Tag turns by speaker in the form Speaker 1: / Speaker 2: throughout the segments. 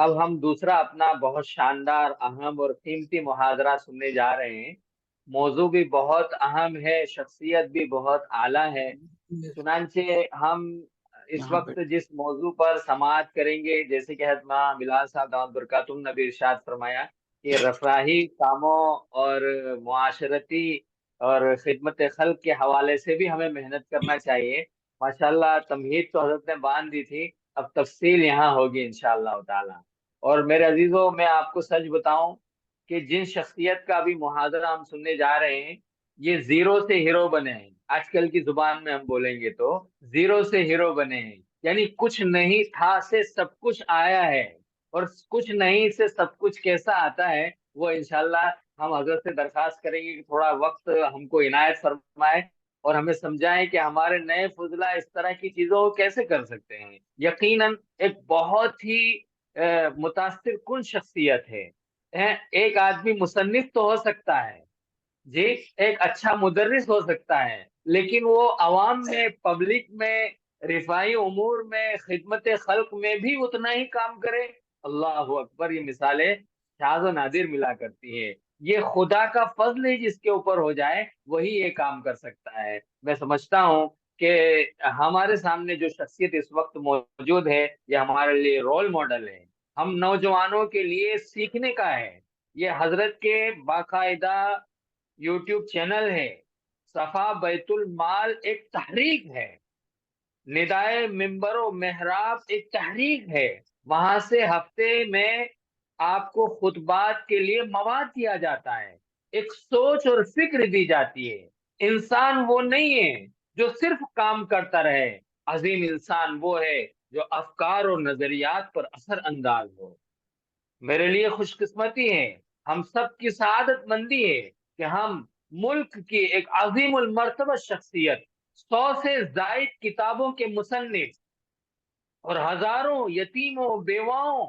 Speaker 1: اب ہم دوسرا اپنا بہت شاندار اہم اور قیمتی محاضرہ سننے جا رہے ہیں۔ موضوع بھی بہت اہم ہے، شخصیت بھی بہت اعلیٰ ہے۔ چنانچہ ہم اس
Speaker 2: یہاں پہ
Speaker 1: وقت جس موضوع پر سماعت کریں گے، جیسے کہ حضرت مولانا بلال صاحب دامت برکاتہم نے بھی ارشاد فرمایا کہ رفاہی کاموں اور معاشرتی اور خدمت خلق کے حوالے سے بھی ہمیں محنت کرنا چاہیے۔ ماشاءاللہ تمہید تو حضرت نے باندھ دی تھی، اب تفصیل یہاں ہوگی انشاءاللہ تعالی۔ اور میرے عزیزوں، میں آپ کو سچ بتاؤں کہ جن شخصیت کا بھی محاضرہ ہم سننے جا رہے ہیں، یہ زیرو سے ہیرو بنے ہیں۔ آج کل کی زبان میں ہم بولیں گے تو زیرو سے ہیرو بنے ہیں، یعنی کچھ نہیں تھا سے سب کچھ آیا ہے، اور کچھ نہیں سے سب کچھ کیسا آتا ہے وہ انشاءاللہ ہم حضرت سے درخواست کریں گے کہ تھوڑا وقت ہم کو عنایت فرمائے اور ہمیں سمجھائیں کہ ہمارے نئے فضلہ اس طرح کی چیزوں کو کیسے کر سکتے ہیں۔ یقیناً ایک بہت ہی متاثر کن شخصیت ہے۔ ایک آدمی مصنف تو ہو سکتا ہے، جی، ایک اچھا مدرس ہو سکتا ہے، لیکن وہ عوام میں، پبلک میں، رفاہی امور میں، خدمت خلق میں بھی اتنا ہی کام کرے۔ اللہ اکبر! یہ مثالیں شاذ و نادر ملا کرتی ہے۔ یہ خدا کا فضل ہی جس کے اوپر ہو جائے وہی یہ کام کر سکتا ہے۔ میں سمجھتا ہوں کہ ہمارے سامنے جو شخصیت اس وقت موجود ہے یہ ہمارے لیے رول ماڈل ہے، ہم نوجوانوں کے لیے سیکھنے کا ہے۔ یہ حضرت کے باقاعدہ یوٹیوب چینل ہے۔ صفا بیت المال ایک تحریک ہے، ندائے ممبر و محراب ایک تحریک ہے۔ وہاں سے ہفتے میں آپ کو خطبات کے لیے مواد دیا جاتا ہے، ایک سوچ اور فکر دی جاتی ہے۔ انسان وہ نہیں ہے جو صرف کام کرتا رہے، عظیم انسان وہ ہے جو افکار اور نظریات پر اثر انداز ہو۔ میرے لیے خوش قسمتی ہے، ہم سب کی سعادت مندی ہے کہ ہم ملک کی ایک عظیم المرتبہ شخصیت، 100 سے زائد کتابوں کے مصنف اور ہزاروں یتیموں بیواؤں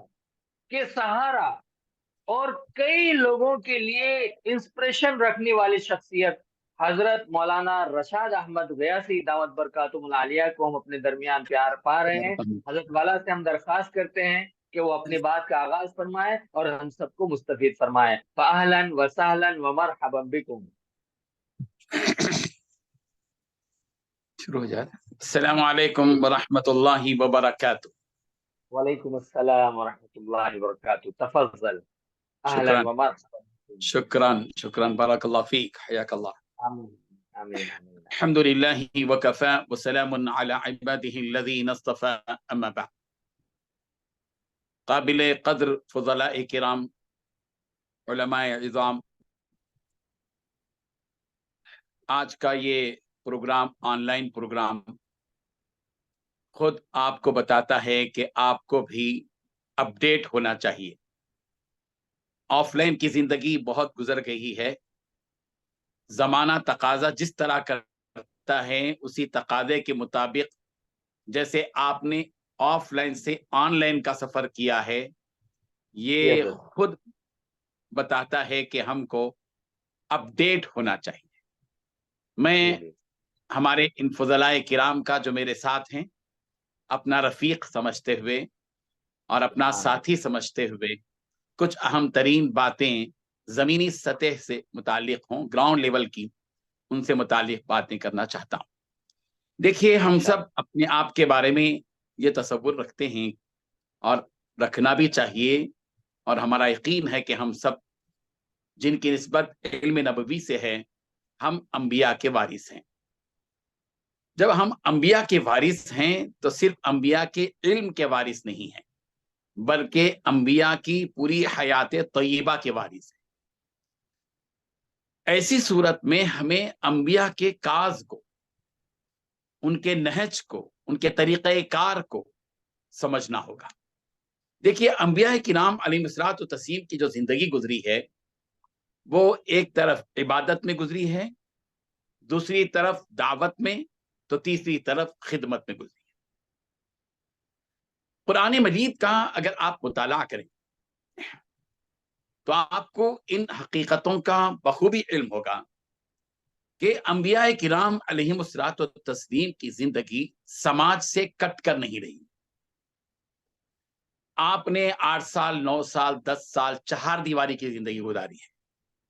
Speaker 1: کے سہارا اور کئی لوگوں کے لیے انسپریشن رکھنے والی شخصیت حضرت مولانا رشاد احمد غیاثی دعوت برکاتہم العالیہ کو ہم اپنے درمیان پیار پا رہے ہیں۔ حضرت والا سے ہم درخواست کرتے ہیں کہ وہ اپنی بات کا آغاز فرمائے اور ہم سب کو مستفید فرمائے۔ فاہلاً وسہلاً ومرحبا بکم۔
Speaker 2: شروع ہو جائے۔ السلام علیکم ورحمۃ اللہ وبرکاتہ۔
Speaker 1: وعلیکم السلام ورحمۃ اللہ وبرکاتہ، تفضل، اہلاً
Speaker 2: شکران
Speaker 1: ومرحبا بکم۔
Speaker 2: شکران بارک اللہ فیک، حیاک اللہ۔
Speaker 1: آمین آمین آمین۔
Speaker 2: الحمد للہ وکفى وسلام علی عباده الذین اصطفى، اما بعد۔ قابل قدر فضلاء کرام، علماء عظام، آج کا یہ پروگرام، آن لائن پروگرام، خود آپ کو بتاتا ہے کہ آپ کو بھی اپڈیٹ ہونا چاہیے۔ آف لائن کی زندگی بہت گزر گئی ہے، زمانہ تقاضا جس طرح کرتا ہے اسی تقاضے کے مطابق، جیسے آپ نے آف لائن سے آن لائن کا سفر کیا ہے، یہ خود بتاتا ہے کہ ہم کو اپڈیٹ ہونا چاہیے۔ میں ہمارے ان فضلاء کرام کا جو میرے ساتھ ہیں، اپنا رفیق سمجھتے ہوئے اور اپنا ساتھی سمجھتے ہوئے کچھ اہم ترین باتیں زمینی سطح سے متعلق ہوں، گراؤنڈ لیول کی، ان سے متعلق باتیں کرنا چاہتا ہوں۔ دیکھیے، ہم سب اپنے آپ کے بارے میں یہ تصور رکھتے ہیں اور رکھنا بھی چاہیے، اور ہمارا یقین ہے کہ ہم سب جن کی نسبت علم نبوی سے ہے، ہم انبیاء کے وارث ہیں۔ جب ہم انبیاء کے وارث ہیں تو صرف انبیاء کے علم کے وارث نہیں ہیں، بلکہ انبیاء کی پوری حیات طیبہ کے وارث ہیں۔ ایسی صورت میں ہمیں انبیاء کے کاز کو، ان کے نہج کو، ان کے طریقہ کار کو سمجھنا ہوگا۔ دیکھیے، انبیاء کرام علیہ الصلوۃ والتسلیم کی جو زندگی گزری ہے، وہ ایک طرف عبادت میں گزری ہے، دوسری طرف دعوت میں، تو تیسری طرف خدمت میں گزری ہے۔ قرآن مجید کا اگر آپ مطالعہ کریں تو آپ کو ان حقیقتوں کا بخوبی علم ہوگا کہ انبیاء کرام علیہم الصلوۃ والتسلیم کی زندگی سماج سے کٹ کر نہیں رہی۔ آپ نے 8 سال 9 سال 10 سال 4 دیواری کی زندگی گزاری ہے.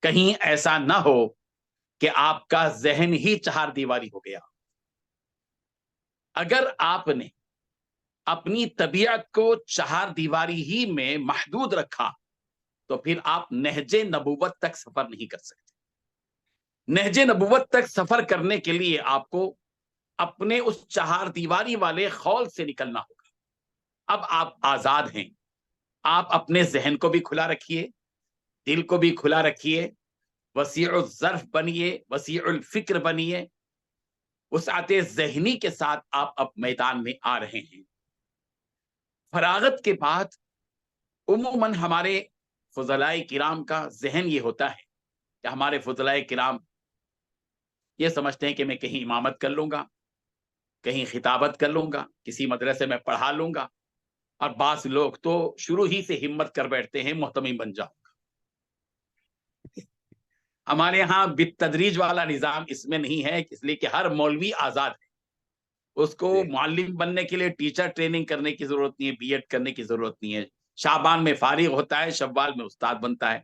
Speaker 2: کہیں ایسا نہ ہو کہ آپ کا ذہن ہی 4 دیواری ہو گیا. اگر آپ نے اپنی طبیعت کو 4 دیواری ہی میں محدود رکھا تو پھر آپ نہج نبوت تک سفر نہیں کر سکتے. نہج نبوت تک سفر کرنے کے لیے آپ کو اپنے اس 4 دیواری والے خول سے نکلنا ہوگا. اب آپ آزاد ہیں. آپ اپنے ذہن کو بھی کھلا رکھیے, دل کو بھی کھلا رکھیے, وسیع الظرف بنیے, وسیع الفکر بنیے. وسعت ذہنی کے ساتھ آپ اب میدان میں آ رہے ہیں. فراغت کے بعد عموماً ہمارے فضلائے کرام کا ذہن یہ ہوتا ہے کہ ہمارے فضلائے کرام یہ سمجھتے ہیں کہ میں کہیں امامت کر لوں گا, کہیں خطابت کر لوں گا, کسی مدرسے میں پڑھا لوں گا, اور بعض لوگ تو شروع ہی سے ہمت کر بیٹھتے ہیں محتمم بن جاؤں گا. ہمارے ہاں بالتدریج والا نظام اس میں نہیں ہے, اس لیے کہ ہر مولوی آزاد ہے. اس کو معلم بننے کے لیے ٹیچر ٹریننگ کرنے کی ضرورت نہیں ہے, بی ایڈ کرنے کی ضرورت نہیں ہے. شعبان میں فارغ ہوتا ہے, شوال میں استاد بنتا ہے.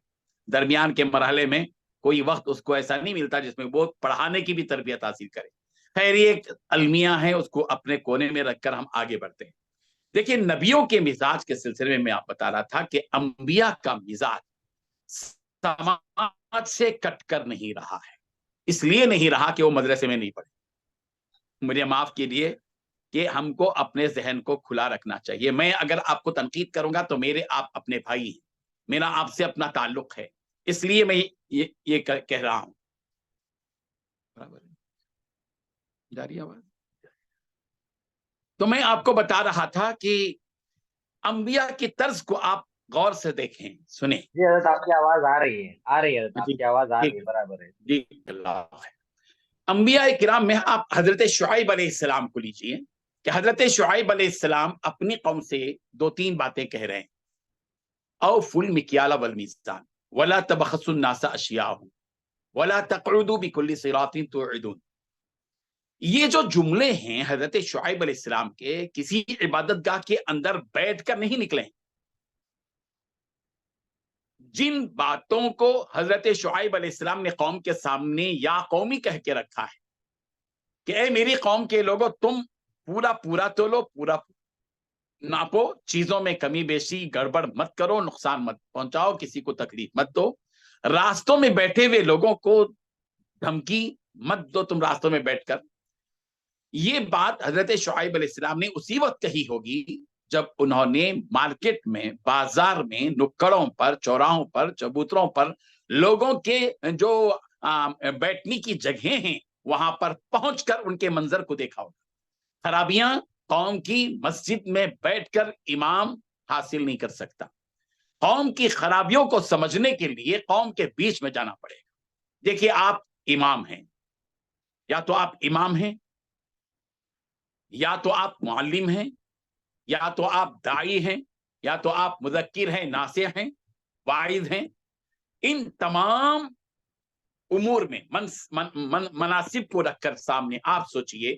Speaker 2: درمیان کے مرحلے میں کوئی وقت اس کو ایسا نہیں ملتا جس میں وہ پڑھانے کی بھی تربیت حاصل کرے. خیر, یہ ایک المیہ ہے, اس کو اپنے کونے میں رکھ کر ہم آگے بڑھتے ہیں. دیکھیں, نبیوں کے مزاج کے سلسلے میں آپ بتا رہا تھا کہ انبیاء کا مزاج سماج سے کٹ کر نہیں رہا ہے. اس لیے نہیں رہا کہ وہ مدرسے میں نہیں پڑھے. مجھے معاف کیجیے کہ ہم کو اپنے ذہن کو کھلا رکھنا چاہیے. میں اگر آپ کو تنقید کروں گا تو میرے آپ اپنے بھائی ہیں, میرا آپ سے اپنا تعلق ہے, اس لیے میں یہ کہہ رہا ہوں. جاری آواز. تو میں آپ کو بتا رہا تھا کہ انبیاء کی طرز کو آپ غور سے دیکھیں, سنیں.
Speaker 1: جی حضرت, آپ کی آواز آ رہی ہے, حضرت آپ کی آواز آ رہی ہے, برابر ہے.
Speaker 2: جی, اللہ ہے. انبیاء کرام میں آپ حضرت شعیب علیہ السلام کو لیجئے کہ حضرت شعیب علیہ السلام اپنی قوم سے 2-3 باتیں کہہ رہے ہیں. اوفوا المکیال والمیزان ولا تبخسوا الناس اشیاءهم ولا تقعدوا بكل صراط توعدون. یہ جو جملے ہیں حضرت شعیب علیہ السلام کے, کسی عبادت گاہ کے اندر بیٹھ کر نہیں نکلے. جن باتوں کو حضرت شعیب علیہ السلام نے قوم کے سامنے یا قومی کہہ کے رکھا ہے کہ اے میری قوم کے لوگوں, تم پورا تولو, پورا ناپو, چیزوں میں کمی بیشی گڑبڑ مت کرو, نقصان مت پہنچاؤ, کسی کو تکلیف مت دو, راستوں میں بیٹھے ہوئے لوگوں کو دھمکی مت دو تم راستوں میں بیٹھ کر. یہ بات حضرت شعیب علیہ السلام نے اسی وقت کہی ہوگی جب انہوں نے مارکیٹ میں, بازار میں, نکڑوں پر, چوراہوں پر, چبوتروں پر لوگوں کے جو بیٹھنے کی جگہیں ہیں وہاں پر پہنچ کر ان کے منظر کو دیکھا ہوگا. خرابیاں قوم کی مسجد میں بیٹھ کر امام حاصل نہیں کر سکتا. قوم کی خرابیوں کو سمجھنے کے لیے قوم کے بیچ میں جانا پڑے گا. دیکھیے, آپ امام ہیں, یا تو آپ امام ہیں, یا تو آپ معلم ہیں, یا تو آپ داعی ہیں, یا تو آپ مذکر ہیں, ناصح ہیں, واعظ ہیں. ان تمام امور میں مناسب کو رکھ کر سامنے آپ سوچئے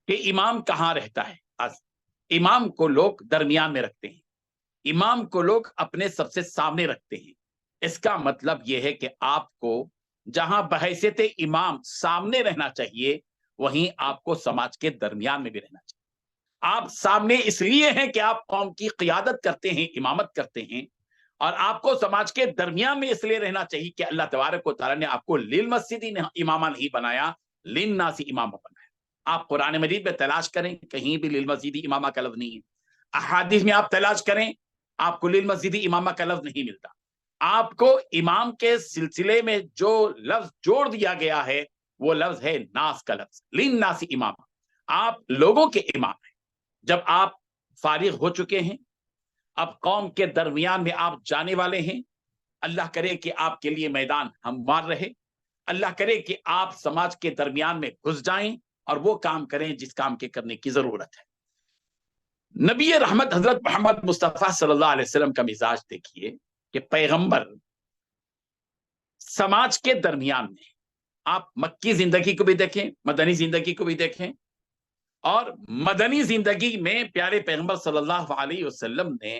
Speaker 2: کہ امام کہاں رہتا ہے. امام کو لوگ درمیان میں رکھتے ہیں, امام کو لوگ اپنے سب سے سامنے رکھتے ہیں. اس کا مطلب یہ ہے کہ آپ کو جہاں بحیثیت امام سامنے رہنا چاہیے, وہیں آپ کو سماج کے درمیان میں بھی رہنا چاہیے. آپ سامنے اس لیے ہیں کہ آپ قوم کی قیادت کرتے ہیں, امامت کرتے ہیں, اور آپ کو سماج کے درمیان میں اس لیے رہنا چاہیے کہ اللہ تبارک و تعالیٰ نے آپ کو للمسجد امامہ نہیں بنایا, للناس امامہ بنایا. آپ قرآن مجید میں تلاش کریں, کہیں بھی للمسجد امامہ کا لفظ نہیں ہے. احادیث میں آپ تلاش کریں, آپ کو للمسجد امامہ کا لفظ نہیں ملتا. آپ کو امام کے سلسلے میں جو لفظ جوڑ دیا گیا ہے وہ لفظ ہے ناس کا لفظ, للناس امامہ. آپ لوگوں کے امام ہیں. جب آپ فارغ ہو چکے ہیں, اب قوم کے درمیان میں آپ جانے والے ہیں, اللہ کرے کہ آپ کے لیے میدان ہموار رہے, اللہ کرے کہ آپ سماج کے درمیان میں گھس جائیں اور وہ کام کریں جس کام کے کرنے کی ضرورت ہے. نبی رحمت حضرت محمد مصطفیٰ صلی اللہ علیہ وسلم کا مزاج دیکھیے کہ پیغمبر سماج کے درمیان میں, آپ مکی زندگی کو بھی دیکھیں, مدنی زندگی کو بھی دیکھیں, اور مدنی زندگی میں پیارے پیغمبر صلی اللہ علیہ وسلم نے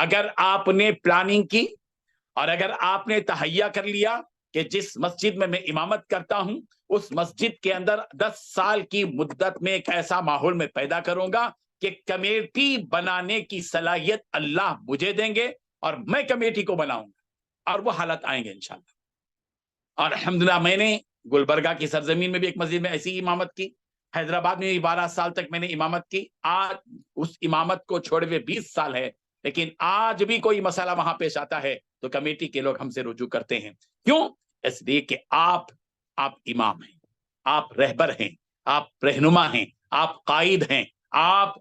Speaker 2: اگر آپ نے پلاننگ کی اور اگر آپ نے تہیا کر لیا کہ جس مسجد میں امامت کرتا ہوں اس مسجد کے اندر 10 سال کی مدت میں ایک ایسا ماحول میں پیدا کروں گا کہ کمیٹی بنانے کی صلاحیت اللہ مجھے دیں گے اور میں کمیٹی کو بناؤں گا، اور وہ حالت آئیں گے انشاءاللہ۔ اور الحمدللہ میں نے گلبرگہ کی سرزمین میں بھی ایک مسجد میں ایسی امامت کی، حیدرآباد میں بھی 12 سال تک میں نے امامت کی۔ آج اس امامت کو چھوڑے ہوئے 20 سال ہے، لیکن آج بھی کوئی مسئلہ وہاں پیش آتا ہے تو کمیٹی کے لوگ ہم سے رجوع کرتے ہیں۔ کیوں؟ اس لیے کہ آپ امام ہیں، آپ رہبر ہیں، آپ رہنما ہیں، آپ قائد ہیں، آپ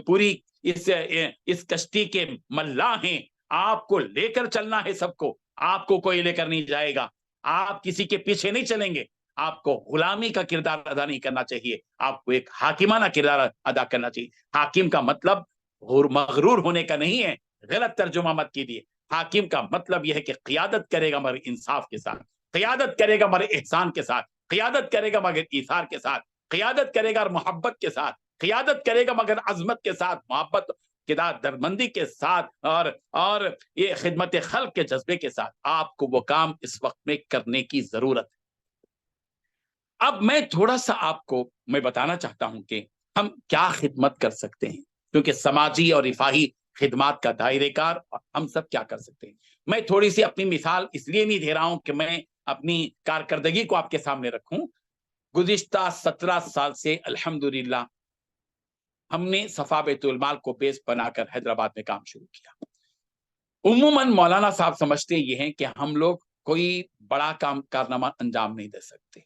Speaker 2: پوری اس کشتی کے ملاح ہیں، آپ کو لے کر چلنا ہے سب کو، آپ کو کوئی لے کر نہیں جائے گا، آپ کسی کے پیچھے نہیں چلیں گے، آپ کو غلامی کا کردار ادا نہیں کرنا چاہیے، آپ کو ایک حاکمانہ کردار ادا کرنا چاہیے۔ حاکم کا مطلب مغرور ہونے کا نہیں ہے، غلط ترجمہ مت کیجیے۔ حاکم کا مطلب یہ ہے کہ قیادت کرے گا مگر انصاف کے ساتھ، قیادت کرے گا مگر احسان کے ساتھ، قیادت کرے گا مگر ایثار کے ساتھ، قیادت کرے گا محبت کے ساتھ، قیادت کرے گا مگر عظمت کے ساتھ، محبت درمندی کے ساتھ، اور یہ خدمت خلق کے جذبے کے ساتھ۔ آپ کو وہ کام اس وقت میں کرنے کی ضرورت ہے۔ اب میں تھوڑا سا آپ کو میں بتانا چاہتا ہوں کہ ہم کیا خدمت کر سکتے ہیں، کیونکہ سماجی اور رفاہی خدمات کا دائرہ کار ہم سب کیا کر سکتے ہیں۔ میں تھوڑی سی اپنی مثال اس لیے نہیں دے رہا ہوں کہ میں اپنی کارکردگی کو آپ کے سامنے رکھوں۔ گزشتہ 17 سال سے الحمدللہ ہم نے صفا بیت المال کو بیس بنا کر حیدرآباد میں کام شروع کیا۔ عموماً مولانا صاحب سمجھتے یہ ہیں کہ ہم لوگ کوئی بڑا کارنامہ انجام نہیں دے سکتے۔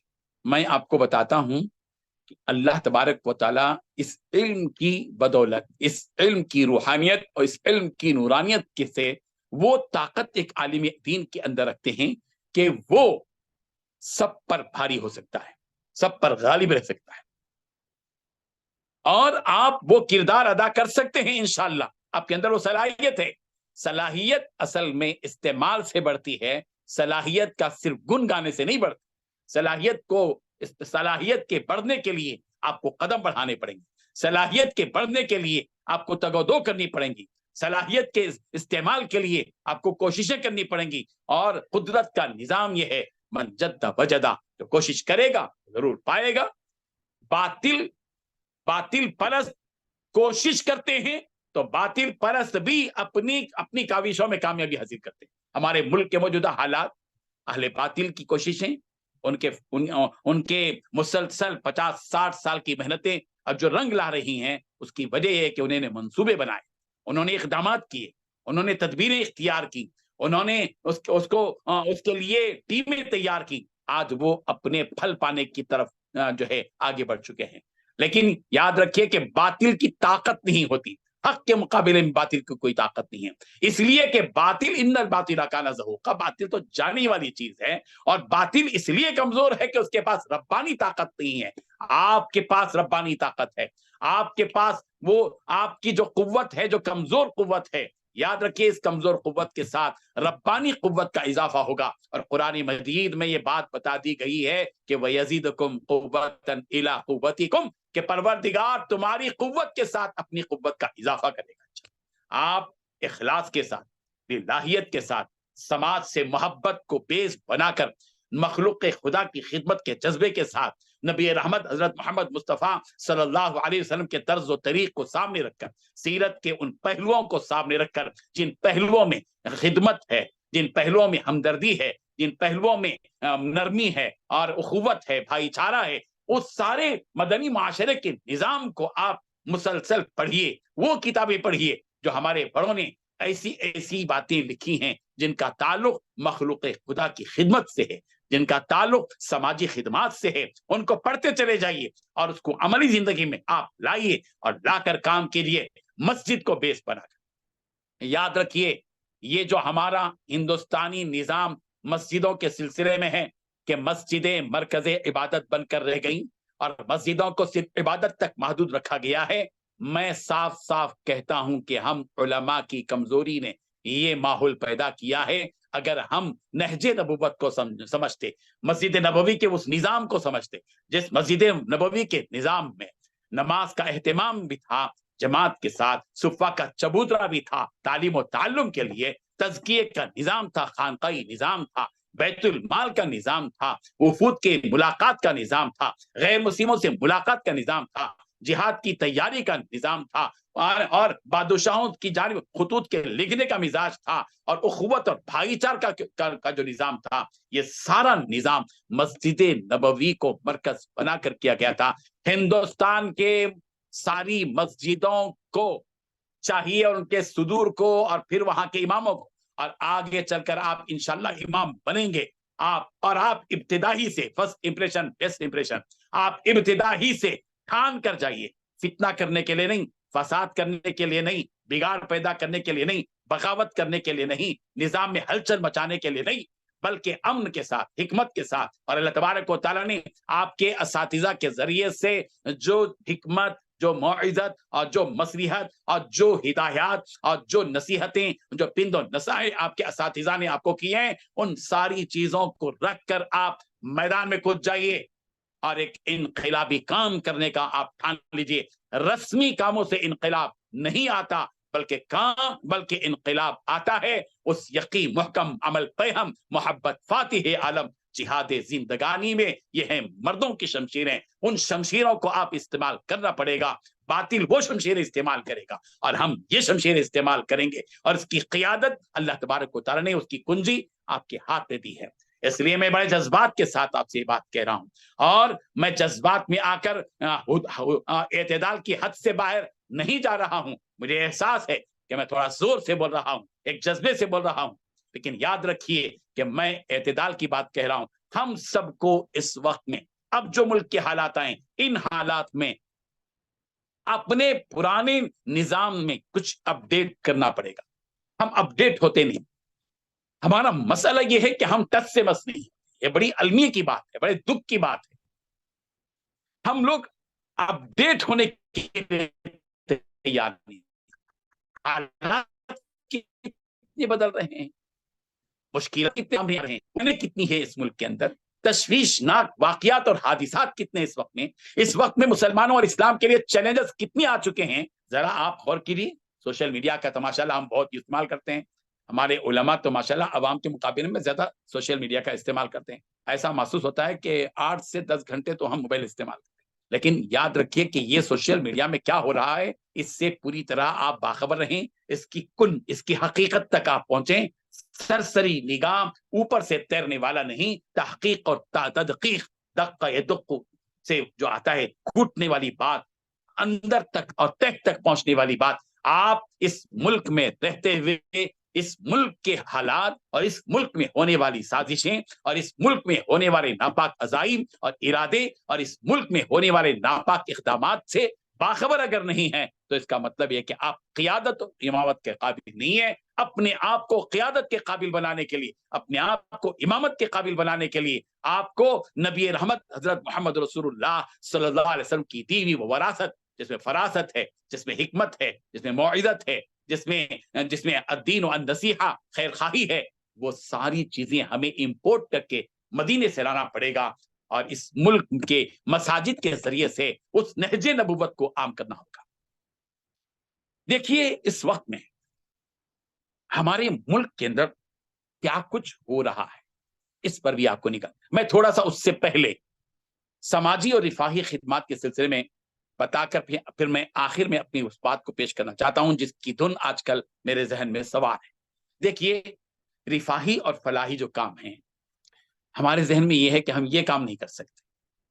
Speaker 2: میں آپ کو بتاتا ہوں کہ اللہ تبارک و تعالیٰ اس علم کی بدولت، اس علم کی روحانیت اور اس علم کی نورانیت سے وہ طاقت ایک عالم دین کے اندر رکھتے ہیں کہ وہ سب پر بھاری ہو سکتا ہے، سب پر غالب رہ سکتا ہے، اور آپ وہ کردار ادا کر سکتے ہیں انشاءاللہ۔ آپ کے اندر وہ صلاحیت ہے۔ صلاحیت اصل میں استعمال سے بڑھتی ہے، صلاحیت کا صرف گن گانے سے نہیں بڑھتی۔ صلاحیت کے بڑھنے کے لیے آپ کو قدم بڑھانے پڑیں گے، صلاحیت کے بڑھنے کے لیے آپ کو تگ و دو کرنی پڑیں گی، صلاحیت کے استعمال کے لیے آپ کو کوششیں کرنی پڑیں گی۔ اور قدرت کا نظام یہ ہے، من جد وجدہ، جو کوشش کرے گا ضرور پائے گا۔ باطل پرست کوشش کرتے ہیں تو باطل پرست بھی اپنی کاوشوں میں کامیابی حاصل کرتے ہیں۔ ہمارے ملک کے موجودہ حالات، اہل باطل کی کوششیں، ان کے مسلسل 50-60 سال کی محنتیں اب جو رنگ لا رہی ہیں، اس کی وجہ یہ ہے کہ انہوں نے منصوبے بنائے، انہوں نے اقدامات کیے، انہوں نے تدبیریں اختیار کی، انہوں نے اس کے لیے ٹیمیں تیار کی۔ آج وہ اپنے پھل پانے کی طرف جو ہے آگے بڑھ چکے ہیں۔ لیکن یاد رکھیے کہ باطل کی طاقت نہیں ہوتی، حق کے مقابلے میں باطل کی کوئی طاقت نہیں ہے، اس لیے کہ باطل ان الباطل کان زہوقا، باطل تو جانے والی چیز ہے، اور باطل اس لیے کمزور ہے کہ اس کے پاس ربانی طاقت نہیں ہے۔ آپ کے پاس ربانی طاقت ہے، آپ کے پاس وہ آپ کی جو قوت ہے، جو کمزور قوت ہے، یاد رکھیے اس کمزور قوت کے ساتھ ربانی قوت کا اضافہ ہوگا۔ اور قرآن مجید میں یہ بات بتا دی گئی ہے کہ وَيَزِيدُكُمْ قُوَّةً إِلَىٰ قُوَّتِكُمْ، کہ پروردگار تمہاری قوت کے ساتھ اپنی قوت کا اضافہ کرے گا۔ آپ اخلاص کے ساتھ، للہیت کے ساتھ، سماج سے محبت کو بیس بنا کر، مخلوق خدا کی خدمت کے جذبے کے ساتھ، نبی رحمت حضرت محمد مصطفیٰ صلی اللہ علیہ وسلم کے طرز و طریق کو سامنے رکھ کر، سیرت کے ان پہلوؤں کو سامنے رکھ کر، جن پہلوؤں میں خدمت ہے، جن پہلوؤں میں ہمدردی ہے، جن پہلوؤں میں نرمی ہے اور اخوت ہے، بھائی چارہ ہے، اس سارے مدنی معاشرے کے نظام کو آپ مسلسل پڑھیے، وہ کتابیں پڑھیے جو ہمارے بڑوں نے ایسی باتیں لکھی ہیں جن کا تعلق مخلوق خدا کی خدمت سے ہے، جن کا تعلق سماجی خدمات سے ہے۔ ان کو پڑھتے چلے جائیے اور اس کو عملی زندگی میں آپ لائیے، اور لا کر کام کیجیے مسجد کو بیس بنا کر۔ یاد رکھیے یہ جو ہمارا ہندوستانی نظام مسجدوں کے سلسلے میں ہے کہ مسجدیں مرکز عبادت بن کر رہ گئیں اور مسجدوں کو صرف عبادت تک محدود رکھا گیا ہے، میں صاف صاف کہتا ہوں کہ ہم علماء کی کمزوری نے یہ ماحول پیدا کیا ہے۔ اگر ہم نہج نبوت کو سمجھتے، مسجد نبوی کے اس نظام کو سمجھتے، جس مسجد نبوی کے نظام میں نماز کا اہتمام بھی تھا، جماعت کے ساتھ صفہ کا چبوترا بھی تھا تعلیم و تعلم کے لیے، تزکیے کا نظام تھا، خانقاہی نظام تھا، بیت المال کا نظام تھا، وفود کے ملاقات کا نظام تھا، غیر مسلموں سے ملاقات کا نظام تھا، جہاد کی تیاری کا نظام تھا، اور بادشاہوں کی جانب خطوط کے لکھنے کا مزاج تھا، اور اخوت اور بھائی چار کا جو نظام تھا، یہ سارا نظام مسجد نبوی کو مرکز بنا کر کیا گیا تھا۔ ہندوستان کے ساری مسجدوں کو چاہیے، اور ان کے صدور کو، اور پھر وہاں کے اماموں کو، اور آگے چل کر آپ انشاءاللہ امام بنیں گے، آپ ابتدائی سے فرسٹ امپریشن بیسٹ امپریشن، آپ ابتدائی سے ٹھان کر جائیے، فتنہ کرنے کے لیے نہیں، فساد کرنے کے لیے نہیں، بگاڑ پیدا کرنے کے لیے نہیں، بغاوت کرنے کے لیے نہیں، نظام میں ہلچل مچانے کے لیے نہیں، بلکہ امن کے ساتھ، حکمت کے ساتھ۔ اور اللہ تبارک و تعالیٰ نے آپ کے اساتذہ کے ذریعے سے جو حکمت، جو موعظت، اور جو مصلحت، اور جو ہدایات، اور جو نصیحتیں، جو پند و نصائح آپ کے اساتذہ نے آپ کو کی ہیں، ان ساری چیزوں کو رکھ کر آپ میدان میں کود جائیے، اور ایک انقلابی کام کرنے کا آپ ٹھان لیجئے۔ رسمی کاموں سے انقلاب نہیں آتا، بلکہ انقلاب آتا ہے اس یقین محکم عمل پیہم محبت فاتح عالم جہاد زندگانی میں۔ یہ ہیں مردوں کی شمشیریں، ان شمشیروں کو آپ استعمال کرنا پڑے گا۔ باطل وہ شمشیر استعمال کرے گا، اور ہم یہ شمشیر استعمال کریں گے، اور اس کی قیادت اللہ تبارک و تعالیٰ نے، اس کی کنجی آپ کے ہاتھ میں دی ہے۔ اس لیے میں بڑے جذبات کے ساتھ آپ سے یہ بات کہہ رہا ہوں، اور میں جذبات میں آ کر اعتدال کی حد سے باہر نہیں جا رہا ہوں۔ مجھے احساس ہے کہ میں تھوڑا زور سے بول رہا ہوں، ایک جذبے سے بول رہا ہوں، لیکن یاد رکھیے کہ میں اعتدال کی بات کہہ رہا ہوں۔ ہم سب کو اس وقت میں، اب جو ملک کے حالات آئیں، ان حالات میں اپنے پرانے نظام میں کچھ اپڈیٹ کرنا پڑے گا۔ ہم اپڈیٹ ہوتے نہیں۔ ہمارا مسئلہ یہ ہے کہ ہم ٹچ سے بس نہیں۔ یہ بڑی المیہ کی بات ہے، بڑے دکھ کی بات ہے۔ ہم لوگ اپڈیٹ ہونے کے لیے تیار نہیں۔ حالات کتنے بدل رہے ہیں، مشکلات کتنی ہے اس ملک کے اندر، تشویشناک واقعات اور حادثات کتنے اس وقت میں مسلمانوں اور اسلام کے لیے چیلنجز کتنے آ چکے ہیں۔ ذرا آپ غور کیجیے۔ سوشل میڈیا کا تو ماشاءاللہ ہم بہت استعمال کرتے ہیں، ہمارے علماء تو ماشاءاللہ عوام کے مقابلے میں زیادہ سوشل میڈیا کا استعمال کرتے ہیں۔ ایسا محسوس ہوتا ہے کہ 8 سے 10 گھنٹے تو ہم موبائل استعمال کرتے ہیں۔ لیکن یاد رکھیے کہ یہ سوشل میڈیا میں کیا ہو رہا ہے، اس سے پوری طرح آپ باخبر رہیں، اس کی حقیقت تک آپ پہنچیں۔ سرسری نگاہ اوپر سے تیرنے والا نہیں، تحقیق اور تدقیق، دق سے جو آتا ہے، گھٹنے والی بات، اندر تک اور تہ تک پہنچنے والی بات۔ آپ اس ملک میں رہتے ہوئے اس ملک کے حالات، اور اس ملک میں ہونے والی سازشیں، اور اس ملک میں ہونے والے ناپاک عزائم اور ارادے، اور اس ملک میں ہونے والے ناپاک اقدامات سے باخبر اگر نہیں ہے، تو اس کا مطلب یہ کہ آپ قیادت و امامت کے قابل نہیں ہے۔ اپنے آپ کو قیادت کے قابل بنانے کے لیے، اپنے آپ کو امامت کے قابل بنانے کے لیے، آپ کو نبی رحمت حضرت محمد رسول اللہ صلی اللہ علیہ وسلم کی دی ہوئی وہ وراثت، جس میں فراست ہے، جس میں حکمت ہے، جس میں موعظت ہے، جس میں الدین و النصیحہ، خیر خواہی ہے، وہ ساری چیزیں ہمیں امپورٹ کر کے مدینے سے لانا پڑے گا، اور اس ملک کے مساجد کے ذریعے سے اس نہج نبوت کو عام کرنا ہوگا۔ دیکھیے اس وقت میں ہمارے ملک کے اندر کیا کچھ ہو رہا ہے، اس پر بھی آپ کو میں تھوڑا سا اس سے پہلے سماجی اور رفاہی خدمات کے سلسلے میں بتا کر پھر میں آخر میں اپنی اس بات کو پیش کرنا چاہتا ہوں جس کی دھن آج کل میرے ذہن میں سوار ہے۔ دیکھیے رفاہی اور فلاحی جو کام ہیں، ہمارے ذہن میں یہ ہے کہ ہم یہ کام نہیں کر سکتے۔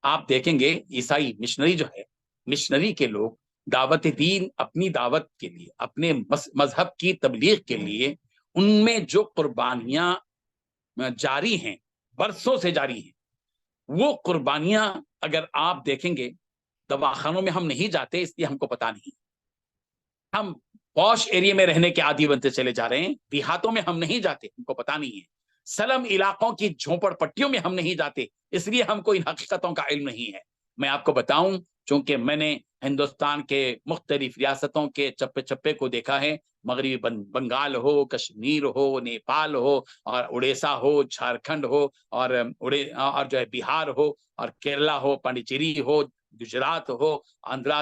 Speaker 2: آپ دیکھیں گے عیسائی مشنری جو ہے، مشنری کے لوگ دعوت دین، اپنی دعوت کے لیے، اپنے مذہب کی تبلیغ کے لیے، ان میں جو قربانیاں جاری ہیں، برسوں سے جاری ہیں، وہ قربانیاں اگر آپ دیکھیں گے، دواخانوں میں ہم نہیں جاتے اس لیے ہم کو پتا نہیں، ہم پوش ایریا میں رہنے کے عادی بنتے چلے جا رہے ہیں، دیہاتوں میں ہم نہیں جاتے، ہم کو پتا نہیں ہے، سلم علاقوں کی جھونپڑ پٹیوں میں ہم نہیں جاتے، اس لیے ہم کو ان حقیقتوں کا علم نہیں ہے۔ میں آپ کو بتاؤں، چونکہ میں نے ہندوستان کے مختلف ریاستوں کے چپے چپے کو دیکھا ہے، مغربی بنگال ہو، کشمیر ہو، نیپال ہو، اور اڑیسہ ہو، جھارکھنڈ ہو، اور جو ہے بہار ہو، اور کیرلا ہو، پانڈیچیری ہو، گجرات ہو، آندھرا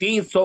Speaker 2: 300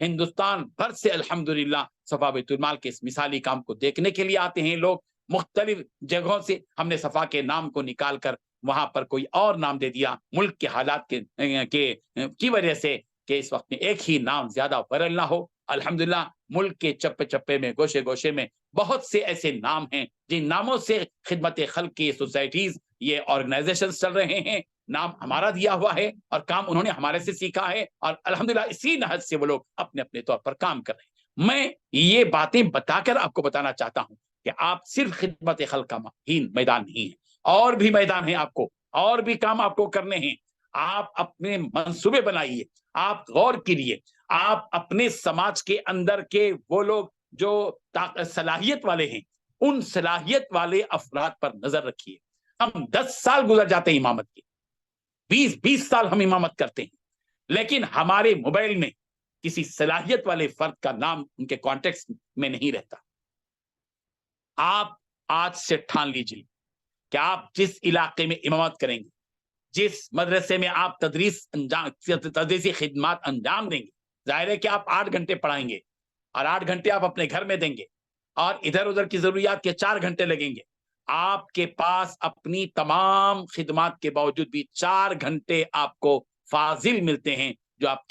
Speaker 2: ہندوستان بھر سے الحمدللہ صفا بیت المال کے اس مثالی کام کو دیکھنے کے لیے آتے ہیں لوگ مختلف جگہوں سے. ہم نے صفا کے نام کو نکال کر وہاں پر کوئی اور نام دے دیا ملک کے حالات کی وجہ سے کہ اس وقت میں ایک ہی نام زیادہ وائرل نہ ہو. الحمدللہ ملک کے چپے چپے میں گوشے گوشے میں بہت سے ایسے نام ہیں جن ناموں سے خدمت خلق کی سوسائٹیز یہ آرگنائزیشنز چل رہے ہیں. نام ہمارا دیا ہوا ہے اور کام انہوں نے ہمارے سے سیکھا ہے اور الحمدللہ اسی نہج سے وہ لوگ اپنے اپنے طور پر کام کر رہے ہیں. میں یہ باتیں بتا کر آپ کو بتانا چاہتا ہوں کہ آپ صرف خدمت خلق کا ہی میدان نہیں ہے, اور بھی میدان ہے آپ کو, اور بھی کام آپ کو کرنے ہیں. آپ اپنے منصوبے بنائیے, آپ غور کیجیے, آپ اپنے سماج کے اندر کے وہ لوگ جو صلاحیت والے ہیں ان صلاحیت والے افراد پر نظر رکھیے. ہم 10 سال گزر جاتے ہیں امامت کے, 20 سال ہم امامت کرتے ہیں, لیکن ہمارے موبائل میں کسی صلاحیت والے فرد کا نام ان کے کانٹیکٹ میں نہیں رہتا. آپ آج سے ٹھان لیجیے کہ آپ جس علاقے میں امامت کریں گے, جس مدرسے میں آپ تدریسی خدمات انجام دیں گے, ظاہر ہے کہ آپ 8 گھنٹے پڑھائیں گے اور 8 گھنٹے آپ اپنے گھر میں دیں گے اور ادھر ادھر کی ضروریات کے 4 گھنٹے لگیں گے. آپ کے پاس اپنی تمام خدمات کے باوجود بھی 4 گھنٹے آپ کو فاضل ملتے ہیں جو آپ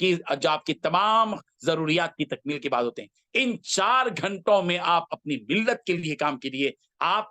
Speaker 2: کی تمام ضروریات کی تکمیل کے بعد ہوتے ہیں. ان 4 گھنٹوں میں آپ اپنی ملت کے لیے کام کیجیے. آپ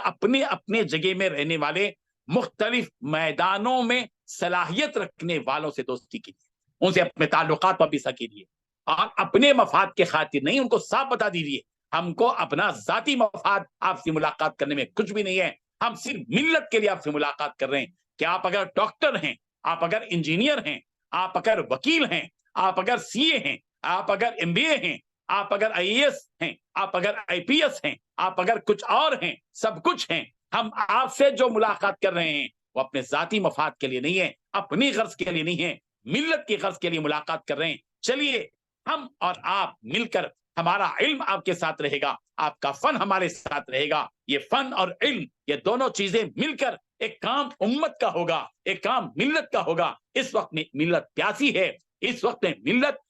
Speaker 2: اپنے جگہ میں رہنے والے مختلف میدانوں میں صلاحیت رکھنے والوں سے دوستی کیجیے, ان سے اپنے تعلقات وابستہ کیجیے اور اپنے مفاد کے خاطر نہیں ان کو صاف بتا دیجیے ہم کو اپنا ذاتی مفاد آپ سے ملاقات کرنے میں کچھ بھی نہیں ہے, ہم صرف ملت کے لیے آپ سے ملاقات کر رہے ہیں. کہ آپ اگر ڈاکٹر ہیں, آپ اگر انجینئر ہیں, آپ اگر وکیل ہیں, آپ اگر سی اے ہیں, آپ اگر ایم بی اے ہیں, آپ اگر آئی اے ایس ہیں, آپ اگر آئی پی ایس ہیں, آپ اگر کچھ اور ہیں, سب کچھ ہیں, ہم آپ سے جو ملاقات کر رہے ہیں وہ اپنے ذاتی مفاد کے لیے نہیں ہے, اپنی غرض کے لیے نہیں ہے, ملت کی غرض کے لیے ملاقات کر رہے ہیں. چلیے ہم اور آپ مل کر, ہمارا علم آپ کے ساتھ رہے گا, آپ کا فن ہمارے ساتھ رہے گا. یہ فن اور علم یہ دونوں چیزیں مل کر ایک کام امت کا ہوگا, ایک کام ملت کا ہوگا. اس وقت میں ملت پیاسی ہے, اس وقت میں ملت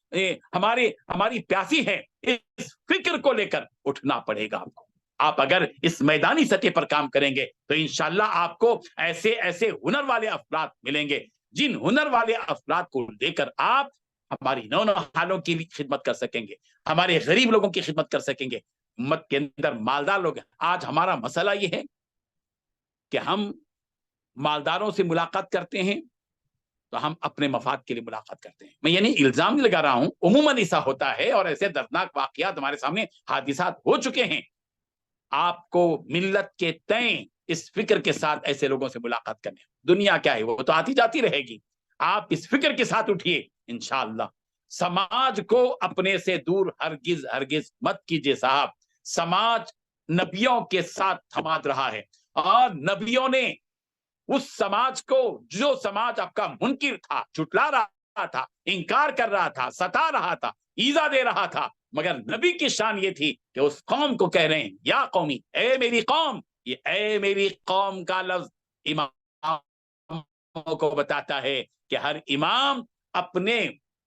Speaker 2: ہماری پیاسی ہے. اس فکر کو لے کر اٹھنا پڑے گا آپ کو. آپ اگر اس میدانی سطح پر کام کریں گے تو انشاءاللہ آپ کو ایسے ایسے ہنر والے افراد ملیں گے جن ہنر والے افراد کو لے کر آپ ہماری نو حالوں کی خدمت کر سکیں گے, ہمارے غریب لوگوں کی خدمت کر سکیں گے. امت کے اندر مالدار لوگ ہیں. آج ہمارا مسئلہ یہ ہے کہ ہم مالداروں سے ملاقات کرتے ہیں تو ہم اپنے مفاد کے لیے ملاقات کرتے ہیں. میں یعنی الزام نہیں لگا رہا ہوں, عموماً ایسا ہوتا ہے اور ایسے دردناک واقعات ہمارے سامنے حادثات ہو چکے ہیں. آپ کو ملت کے تئیں اس فکر کے ساتھ ایسے لوگوں سے ملاقات کرنے, دنیا کیا ہے وہ تو آتی جاتی رہے گی, آپ اس فکر کے ساتھ اٹھیے. انشاءاللہ سماج کو اپنے سے دور ہرگز مت کیجیے صاحب. سماج نبیوں کے ساتھ تھماد رہا ہے اور نبیوں نے اس سماج کو, جو سماج آپ کا منکر تھا, جھٹلا رہا تھا, انکار کر رہا تھا, ستا رہا تھا, ایذا دے رہا تھا, مگر نبی کی شان یہ تھی کہ اس قوم کو کہہ رہے ہیں یا قومی, اے میری قوم. یہ اے میری قوم کا لفظ امام کو بتاتا ہے کہ ہر امام اپنے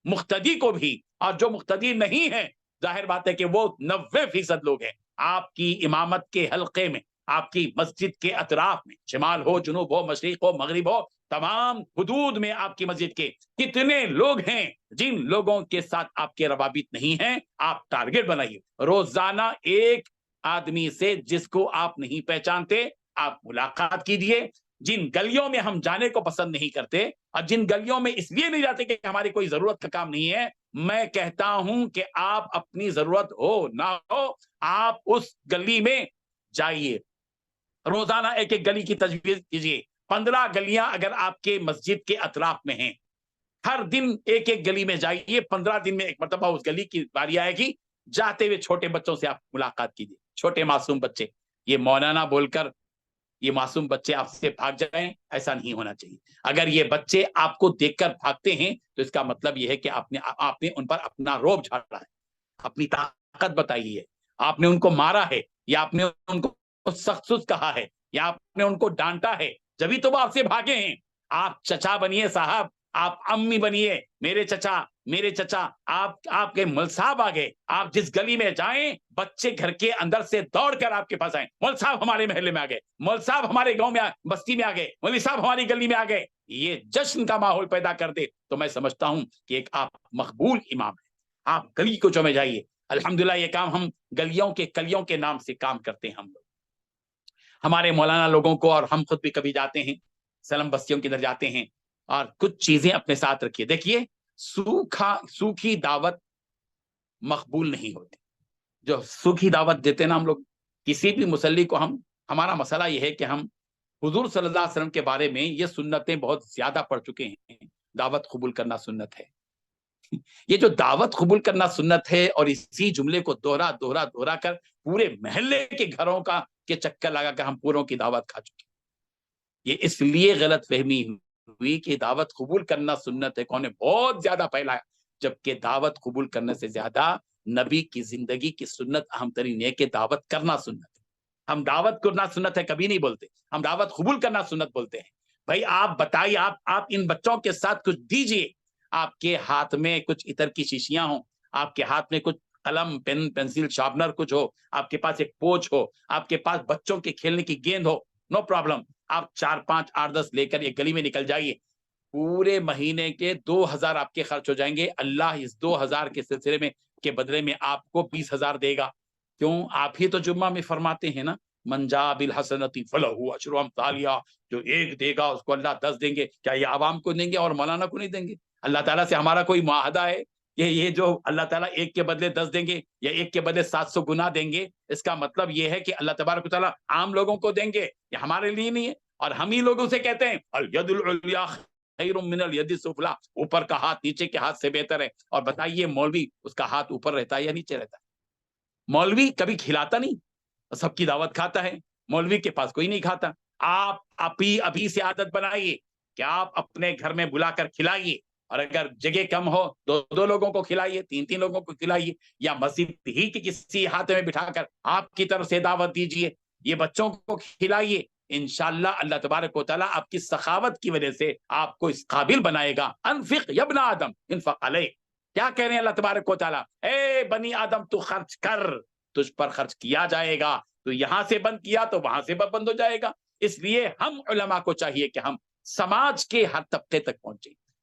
Speaker 2: مقتدی کو بھی, اور جو مقتدی نہیں ہے ظاہر بات ہے کہ وہ 90% لوگ ہیں, آپ کی امامت کے حلقے میں, آپ کی مسجد کے اطراف میں, شمال ہو, جنوب ہو, مشرق ہو, مغرب ہو, تمام حدود میں آپ کی مسجد کے کتنے لوگ ہیں جن لوگوں کے ساتھ آپ کے روابط نہیں ہیں. آپ ٹارگٹ بنائیے, روزانہ ایک آدمی سے جس کو آپ نہیں پہچانتے آپ ملاقات کیجیے. جن گلیوں میں ہم جانے کو پسند نہیں کرتے اور جن گلیوں میں اس لیے نہیں جاتے کہ ہماری کوئی ضرورت کا کام نہیں ہے, میں کہتا ہوں کہ آپ اپنی ضرورت ہو نہ ہو آپ اس گلی میں جائیے. روزانہ ایک ایک گلی کی تجویز کیجیے. 15 گلیاں اگر آپ کے مسجد کے اطراف میں ہیں, ہر دن ایک ایک گلی میں جائیے. 15 دن میں ایک مرتبہ اس گلی کی باری آئے گی, جاتے ہوئے چھوٹے بچوں سے آپ ملاقات کیجیے. چھوٹے معصوم بچے, یہ مولانا بول کر یہ معصوم بچے آپ سے بھاگ جائیں, ایسا نہیں ہونا چاہیے. اگر یہ بچے آپ کو دیکھ کر بھاگتے ہیں تو اس کا مطلب یہ ہے کہ آپ نے ان پر اپنا روب جھاڑا ہے, اپنی طاقت بتائی ہے, آپ نے ان کو مارا ہے, یا آپ نے ان کو سخت کہا ہے, یا آپ نے ان کو ڈانٹا ہے, جبھی تو وہ آپ سے بھاگے ہیں. آپ چچا بنیے صاحب, آپ امی بنیے. میرے چچا, میرے چچا آپ کے مول صاحب آ گئے، آپ جس گلی میں جائیں بچے گھر کے اندر سے دوڑ کر آپ کے پاس آئیں، مول صاحب ہمارے محلے میں آ گئے، مول صاحب ہمارے گاؤں میں بستی میں آ گئے، مولوی صاحب ہماری گلی میں آ گئے، یہ جشن کا ماحول پیدا کر دے تو میں سمجھتا ہوں کہ ایک آپ مقبول امام ہیں۔ آپ گلی کو چمے جائیے، الحمدللہ یہ کام ہم گلیوں کے کلیوں کے نام سے کام کرتے ہیں ہم لوگ، ہمارے مولانا لوگوں کو، اور ہم خود بھی کبھی جاتے ہیں سلم بستیوں کے اندر جاتے ہیں، اور کچھ چیزیں اپنے ساتھ رکھیے۔ دیکھیے سوکھی دعوت مقبول نہیں ہوتی، جو سوکھی دعوت دیتے نا ہم لوگ کسی بھی مصلی کو، ہمارا مسئلہ یہ ہے کہ ہم حضور صلی اللہ علیہ وسلم کے بارے میں یہ سنتیں بہت زیادہ پڑھ چکے ہیں۔ دعوت قبول کرنا سنت ہے، یہ جو دعوت قبول کرنا سنت ہے، اور اسی جملے کو دوہرا دوہرا دوہرا کر پورے محلے کے گھروں کے چکر لگا کر ہم پوروں کی دعوت کھا چکے ہیں۔ یہ اس لیے غلط فہمی ہوئی کہ دعوت قبول کرنا سنت ہے، کون نے بہت زیادہ پھیلایا، جبکہ دعوت قبول کرنے سے زیادہ نبی کی زندگی کی سنت اہم ترین ہے کہ دعوت کرنا سنت ہے۔ ہم دعوت کرنا سنت ہے کبھی نہیں بولتے، ہم دعوت قبول کرنا سنت بولتے ہیں۔ بھائی آپ بتائیے، آپ ان بچوں کے ساتھ کچھ دیجئے، آپ کے ہاتھ میں کچھ عطر کی شیشیاں ہوں، آپ کے ہاتھ میں کچھ قلم پین پینسل شارپنر کچھ ہو، آپ کے پاس ایک پوچھ ہو، آپ کے پاس بچوں کے کھیلنے کی گیند ہو، نو پرابلم، آپ 4 5 8 10 لے کر ایک گلی میں نکل جائیے، پورے مہینے کے 2000 آپ کے خرچ ہو جائیں گے، اللہ اس 2000 کے سلسلے میں کے بدلے میں آپ کو 20,000 دے گا۔ کیوں؟ آپ ہی تو جمعہ میں فرماتے ہیں نا، من جاء بالحسنۃ فلہ عشر امثالها، جو ایک دے گا اس کو اللہ 10 دیں گے۔ کیا یہ عوام کو دیں گے اور مولانا کو نہیں دیں گے؟ اللہ تعالیٰ سے ہمارا کوئی معاہدہ ہے کہ یہ جو اللہ تعالیٰ ایک کے بدلے 10 دیں گے یا ایک کے بدلے 700 گنا دیں گے؟ اس کا مطلب یہ ہے کہ اللہ تبارک و تعالیٰ عام لوگوں کو دیں گے، یہ ہمارے لیے نہیں ہے۔ اور ہم ہی لوگوں سے کہتے ہیں الید العلیٰ خیر من الید السفلیٰ، اوپر کا ہاتھ نیچے کے ہاتھ سے بہتر ہے۔ اور بتائیے مولوی، اس کا ہاتھ اوپر رہتا ہے یا نیچے رہتا ہے؟ مولوی کبھی کھلاتا نہیں، سب کی دعوت کھاتا ہے، مولوی کے پاس کوئی نہیں کھاتا۔ آپ ابھی سے عادت بنائیے کہ آپ اپنے گھر میں بلا کر کھلائیے، اور اگر جگہ کم ہو 2 لوگوں کو کھلائیے، 3 لوگوں کو کھلائیے، یا مسجد ہی کی کسی ہاتھ میں بٹھا کر آپ کی طرف سے دعوت دیجئے، یہ بچوں کو کھلائیے، انشاءاللہ اللہ تبارک و تعالیٰ آپ کی سخاوت کی وجہ سے آپ کو اس قابل بنائے گا۔ انفق یا ابن آدم انفق علیہ، کیا کہہ رہے ہیں اللہ تبارک و تعالیٰ؟ اے بنی آدم تو خرچ کر، تجھ پر خرچ کیا جائے گا، تو یہاں سے بند کیا تو وہاں سے بند ہو جائے گا۔ اس لیے ہم علماء کو چاہیے کہ ہم سماج کے ہر طبقے تک پہنچیں۔